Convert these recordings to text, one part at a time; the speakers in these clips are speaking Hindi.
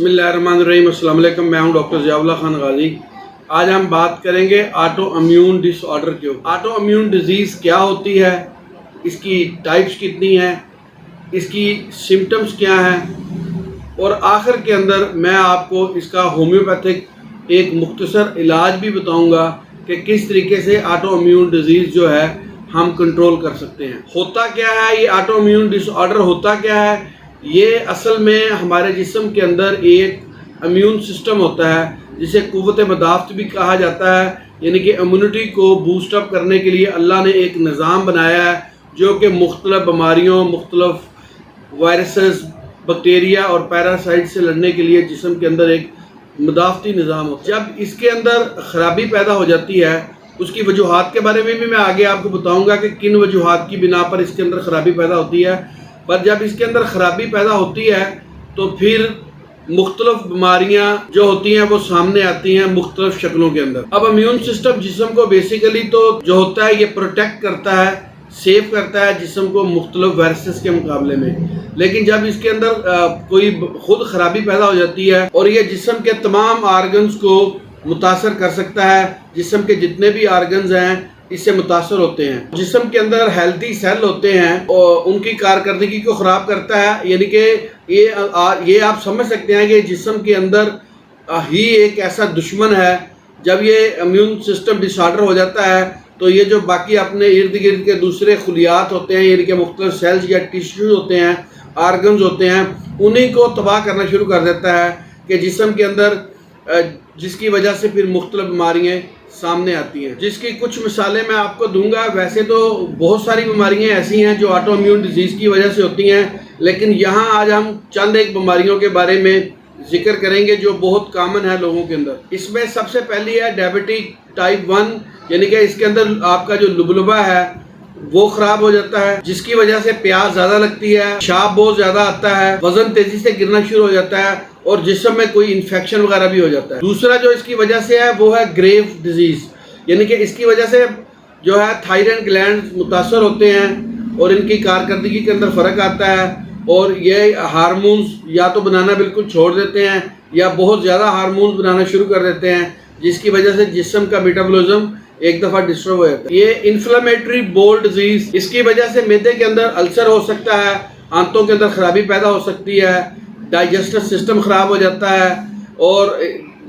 बिस्मिल्लाहिर्रहमानिर्रहीम। अस्सलाम वालेकुम। मैं हूं डॉक्टर ज़ियाउल्लाह खान गाजी। आज हम बात करेंगे ऑटो इम्यून डिसऑर्डर के ऊपर। ऑटो इम्यून डिजीज़ क्या होती है, इसकी टाइप्स कितनी हैं, इसकी सिम्टम्स क्या हैं, और आखिर के अंदर मैं आपको इसका होम्योपैथिक एक मुख्तसर इलाज भी बताऊंगा कि किस तरीके से ऑटो इम्यून डिजीज़ जो है हम कंट्रोल कर सकते हैं। होता क्या है ये ऑटो इम्यून डिसऑर्डर, होता क्या है? ये असल में हमारे जिस्म के अंदर एक इम्यून सिस्टम होता है जिसे क़ुव्वत मदाफ़त भी कहा जाता है, यानी कि इम्यूनिटी को बूस्ट अप करने के लिए अल्लाह ने एक निज़ाम बनाया है जो कि मुख्तलिफ़ बीमारियों, मुख्तलिफ़ वायरसेस, बैक्टीरिया और पैरासाइट से लड़ने के लिए जिस्म के अंदर एक मदाफ़ती निज़ाम होता है। जब इसके अंदर ख़राबी पैदा हो जाती है, उसकी वजूहात के बारे में भी मैं आगे आपको बताऊंगा कि किन वजूहात की बिना पर इसके अंदर ख़राबी पैदा होती है। पर जब इसके अंदर ख़राबी पैदा होती है तो फिर मुख्तलिफ़ बीमारियाँ जो होती हैं वो सामने आती हैं मुख्तलिफ़ शक्लों के अंदर। अब इम्यून सिस्टम जिस्म को बेसिकली तो जो होता है ये प्रोटेक्ट करता है, सेव करता है जिस्म को मुख्तलिफ़ वायरसेस के मुकाबले में। लेकिन जब इसके अंदर कोई खुद ख़राबी पैदा हो जाती है और ये जिस्म के तमाम आर्गन्स को मुतासर कर सकता है, जिस्म के जितने भी आर्गन्स हैं इससे मुतासर होते हैं। जिस्म के अंदर हेल्दी सेल होते हैं और उनकी कारकर्दगी को ख़राब करता है, यानी कि ये आप समझ सकते हैं कि जिस्म के अंदर ही एक ऐसा दुश्मन है। जब ये इम्यून सिस्टम डिसऑर्डर हो जाता है तो ये जो बाकी अपने इर्द गिर्द के दूसरे खुलियात होते हैं, यानी कि मुख्तलिफ सेल्स या टिश्यूज होते हैं, आर्गन्स होते हैं, उन्हीं को तबाह करना शुरू कर देता है कि जिस्म के अंदर, जिसकी वजह से फिर मुख्तलिफ बीमारियाँ सामने आती हैं। जिसकी कुछ मिसालें मैं आपको दूंगा। वैसे तो बहुत सारी बीमारियां ऐसी हैं जो ऑटो इम्यून डिजीज़ की वजह से होती हैं, लेकिन यहाँ आज हम चंद एक बीमारियों के बारे में जिक्र करेंगे जो बहुत कॉमन है लोगों के अंदर। इसमें सबसे पहली है डायबिटिक टाइप 1, यानी कि इसके अंदर आपका जो लुबलुबा है वो ख़राब हो जाता है, जिसकी वजह से प्यास ज़्यादा लगती है, पेशाब बहुत ज़्यादा आता है, वज़न तेज़ी से गिरना शुरू हो जाता है और जिस्म में कोई इन्फेक्शन वगैरह भी हो जाता है। दूसरा जो इसकी वजह से है वो है ग्रेव डिजीज़, यानी कि इसकी वजह से जो है थायराइड ग्लैंड मुतासर होते हैं और इनकी कारकर्दगी के अंदर फ़र्क आता है और ये हार्मोन्स या तो बनाना बिल्कुल छोड़ देते हैं या बहुत ज़्यादा हार्मोन्स बनाना शुरू कर देते हैं, जिसकी वजह से जिस्म का मेटाबॉलिज्म एक दफ़ा डिस्टर्ब हो जाता है। ये इन्फ्लेमेटरी बोल डिजीज़, इसकी वजह से मैदे के अंदर अल्सर हो सकता है, आंतों के अंदर ख़राबी पैदा हो सकती है, डाइजेस्टिव सिस्टम ख़राब हो जाता है और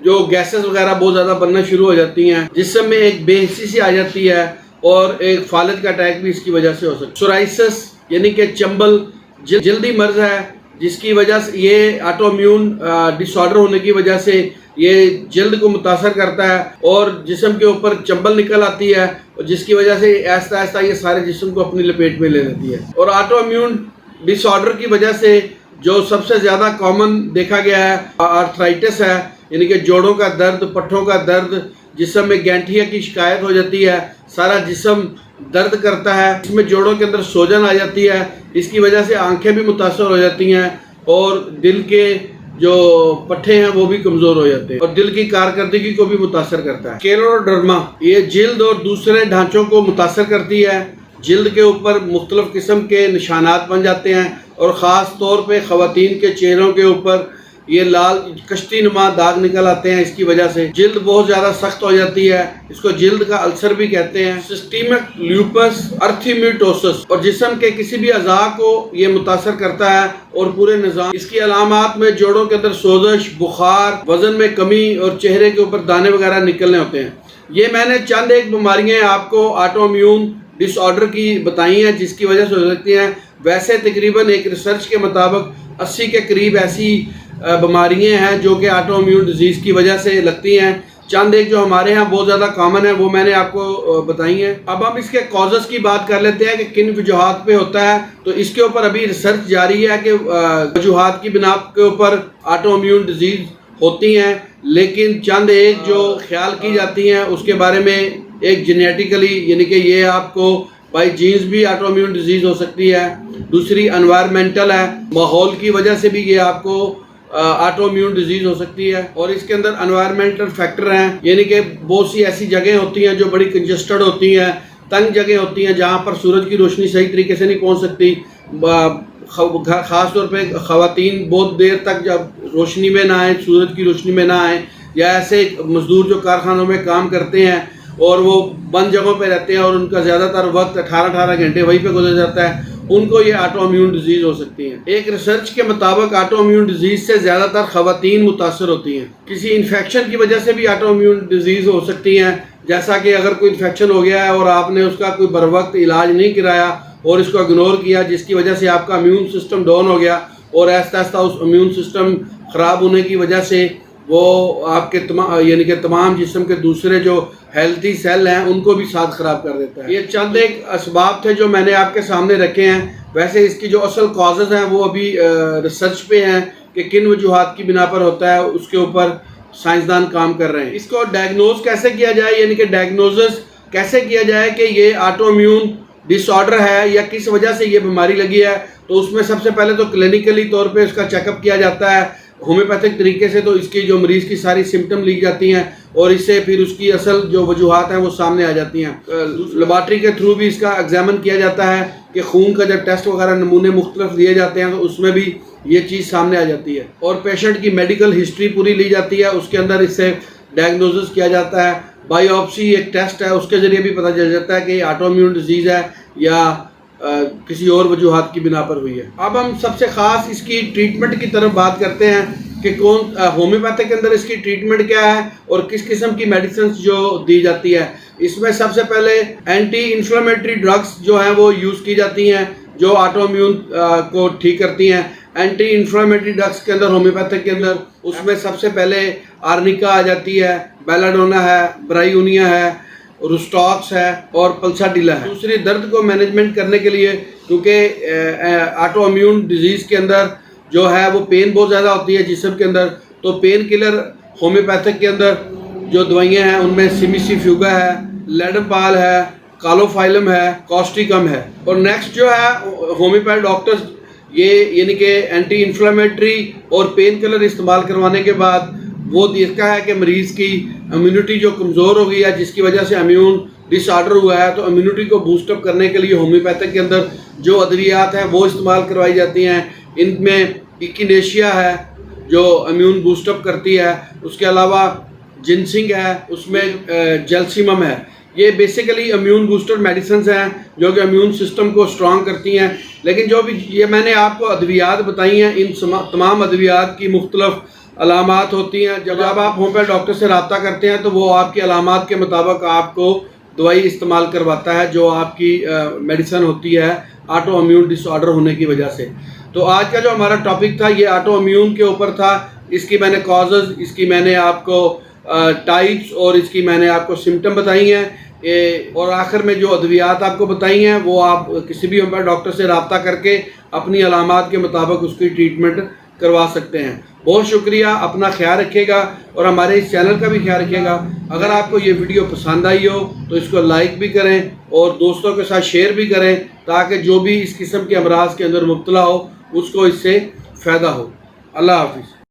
जो गैसेस वगैरह बहुत ज़्यादा बनना शुरू हो जाती हैं, जिसम में एक बेहिस्सी सी आ जाती है और एक फालज का अटैक भी इसकी वजह से हो सकता है। सोराइसिस यानी कि चंबल जल्दी मर्ज है, जिसकी वजह से ये ऑटो इम्यून डिसऑर्डर होने की वजह से ये जल्द को मुतासर करता है और जिस्म के ऊपर चंबल निकल आती है और जिसकी वजह से ऐसा ऐसा ये सारे जिस्म को अपनी लपेट में ले लेती है। और ऑटो इम्यून डिसऑर्डर की वजह से जो सबसे ज़्यादा कॉमन देखा गया है आर्थराइटिस है, यानी कि जोड़ों का दर्द, पट्ठों का दर्द, जिस्म में गैंठिया की शिकायत हो जाती है, सारा जिस्म दर्द करता है, इसमें जोड़ों के अंदर सोजन आ जाती है, इसकी वजह से आंखें भी मुतासर हो जाती हैं और दिल के जो पट्ठे हैं वो भी कमज़ोर हो जाते हैं और दिल की कारकर्दगी को भी मुतासर करता है। स्क्लेरोडर्मा ये जिल्द और दूसरे ढांचों को मुतासर करती है, जिल्द के ऊपर मुख्तलिफ किस्म के निशानात बन जाते हैं और ख़ास तौर पे ख़वातीन के चेहरों के ऊपर ये लाल कश्ती नुमा दाग निकल आते हैं। इसकी वजह से जिल्द बहुत ज़्यादा सख्त हो जाती है, इसको जिल्द का अल्सर भी कहते हैं। सिस्टीमिक ल्यूपस अर्थीमिटोसिस और जिस्म के किसी भी अज़ा को ये मुतासर करता है और पूरे निज़ाम। इसकी अलामात में जोड़ों के अंदर सोजश, बुखार, वज़न में कमी और चेहरे के ऊपर दाने वगैरह निकलने होते हैं। ये मैंने चंद एक बीमारियाँ आपको ऑटो इम्यून डिसऑर्डर की बताई हैं जिसकी वजह से हो सकती हैं। वैसे तकरीबन एक रिसर्च के मुताबिक 80 के करीब ऐसी बीमारियाँ हैं जो कि ऑटो इम्यून डिजीज़ की वजह से लगती हैं। चंद एक जो हमारे यहाँ बहुत ज़्यादा कॉमन है वो मैंने आपको बताई हैं। अब हम इसके कॉजेज़ की बात कर लेते हैं कि किन वजूहात पे होता है। तो इसके ऊपर अभी रिसर्च जारी है कि वजूहात की बिना के ऊपर ऑटो इम्यून डिजीज़ होती हैं, लेकिन चंद एक जो ख्याल की जाती हैं उसके बारे में, एक जेनेटिकली यानी कि ये आपको बाई जीन्स भी ऑटो इम्यून डिजीज़ हो सकती है, दूसरी एनवायरमेंटल है, माहौल की वजह से भी ये आपको ऑटो इम्यून डिजीज़ हो सकती है। और इसके अंदर एनवायरमेंटल फैक्टर हैं, यानी कि बहुत सी ऐसी जगह होती हैं जो बड़ी कंजस्टेड होती हैं, तंग जगह होती हैं जहाँ पर सूरज की रोशनी सही तरीके से नहीं पहुँच सकती, ख़ास तौर पे ख़वातीन बहुत देर तक जब रोशनी में ना आए, सूरज की रोशनी में ना आए, या ऐसे मज़दूर जो कारखानों में काम करते हैं और वो बंद जगहों पे रहते हैं और उनका ज़्यादातर वक्त 18-18 घंटे वहीं पे गुजर जाता है, उनको ये ऑटो इम्यून डिजीज़ हो सकती हैं। एक रिसर्च के मुताबिक ऑटो इम्यून डिजीज़ से ज़्यादातर ख़वातीन मुतासर होती हैं। किसी इन्फेक्शन की वजह से भी ऑटो इम्यून डिजीज़ हो सकती हैं, जैसा कि अगर कोई इन्फेक्शन हो गया है और आपने उसका कोई बर वक्त इलाज नहीं कराया और इसको इग्नोर किया, जिसकी वजह से आपका इम्यून सिस्टम डाउन हो गया और आहिस्ता आहिस्ता उस इम्यून सिस्टम ख़राब होने की वजह से वो आपके यानी कि तमाम जिस्म के दूसरे जो हेल्थी सेल हैं उनको भी साथ ख़राब कर देता है। ये चंद एक असबाब थे जो मैंने आपके सामने रखे हैं। वैसे इसकी जो असल कॉजेज़ हैं वो अभी रिसर्च पे हैं कि किन वजूहात की बिना पर होता है, उसके ऊपर साइंसदान काम कर रहे हैं। इसको डायग्नोज कैसे किया जाए, यानी कि डायग्नोसिस कैसे किया जाए कि ये ऑटो इम्यून डिसऑर्डर है या किस वजह से ये बीमारी लगी है, तो उसमें सबसे पहले तो क्लिनिकली तौर पे इसका चेकअप किया जाता है होम्योपैथिक तरीके से। तो इसकी जो मरीज़ की सारी सिम्टम ली जाती हैं और इससे फिर उसकी असल जो वजूहात हैं वो सामने आ जाती हैं। लेबॉरेटरी के थ्रू भी इसका एग्जामिन किया जाता है कि खून का जब टेस्ट वगैरह नमूने मुख्तलिफ लिए जाते हैं तो उसमें भी ये चीज़ सामने आ जाती है और पेशेंट की मेडिकल हिस्ट्री पूरी ली जाती है। उसके अंदर इससे डायग्नोसिस किया जाता है। बायोप्सी एक टेस्ट है, उसके ज़रिए भी पता चल जाता है कि ऑटो इम्यून डिजीज़ है या किसी और वजूहात की बिना पर हुई है। अब हम सबसे ख़ास इसकी ट्रीटमेंट की तरफ बात करते हैं कि कौन होम्योपैथिक के अंदर इसकी ट्रीटमेंट क्या है और किस किस्म की मेडिसिन जो दी जाती है। इसमें सबसे पहले एंटी इन्फ्लेमेटरी ड्रग्स जो हैं वो यूज़ की जाती हैं जो ऑटो इम्यून को ठीक करती हैं। एंटी इन्फ्लेमेटरी ड्रग्स के अंदर होम्योपैथिक के अंदर उसमें सबसे पहले आर्निका आ जाती है, बेलाडोना है, ब्रायूनिया है, रुस्टॉक्स है और पल्साडिला है। दूसरी दर्द को मैनेजमेंट करने के लिए, क्योंकि ऑटो इम्यून डिजीज़ के अंदर जो है वो पेन बहुत ज़्यादा होती है जिस्म के अंदर, तो पेन किलर होम्योपैथिक के अंदर जो दवाइयाँ हैं उनमें सिमिसिफ्यूगा है, लेडपाल है, कालोफाइलम है, कॉस्टिकम है। और नेक्स्ट जो है होम्योपैथ डॉक्टर्स ये यानी कि एंटी इन्फ्लेमेटरी और पेन किलर इस्तेमाल करवाने के बाद वो देखा है कि मरीज़ की इम्यूनिटी जो कमज़ोर हो गई है जिसकी वजह से इम्यून डिसऑर्डर हुआ है, तो इम्यूनिटी को बूस्टअप करने के लिए होम्योपैथिक के अंदर जो अद्वियात हैं वो इस्तेमाल करवाई जाती हैं। इनमें इकिनेशिया है जो इम्यून बूस्टअप करती है, उसके अलावा जिनसिंग है, उसमें जेल्सिमम है। ये बेसिकली इम्यून बूस्टर मेडिसिन हैं जो कि इम्यून सिस्टम को स्ट्रॉन्ग करती हैं। लेकिन जो भी ये मैंने आपको अद्वियात बताई हैं, इन तमाम अद्वियात की मुख्तलिफ अलामात होती हैं। जब आप होम्योपैथ डॉक्टर से रब्ता करते हैं तो वो आपकी अलामात के मुताबिक आपको दवाई इस्तेमाल करवाता है जो आपकी मेडिसिन होती है ऑटो इम्यून डिसऑर्डर होने की वजह से। तो आज का जो हमारा टॉपिक था ये ऑटो इम्यून के ऊपर था। इसकी मैंने कॉजेज़, इसकी मैंने आपको टाइप्स और इसकी मैंने आपको सिम्टम बताई हैं और आखिर में जो अद्वियात आपको बताई हैं वो आप किसी भी होम्योपैथ डॉक्टर से रब्ता करके अपनी अलामात के मुताबिक उसकी ट्रीटमेंट करवा सकते हैं। बहुत शुक्रिया, अपना ख्याल रखिएगा और हमारे इस चैनल का भी ख्याल रखिएगा। अगर आपको ये वीडियो पसंद आई हो तो इसको लाइक भी करें और दोस्तों के साथ शेयर भी करें ताकि जो भी इस किस्म के अमराज के अंदर मुब्तला हो उसको इससे फ़ायदा हो। अल्लाह हाफिज़।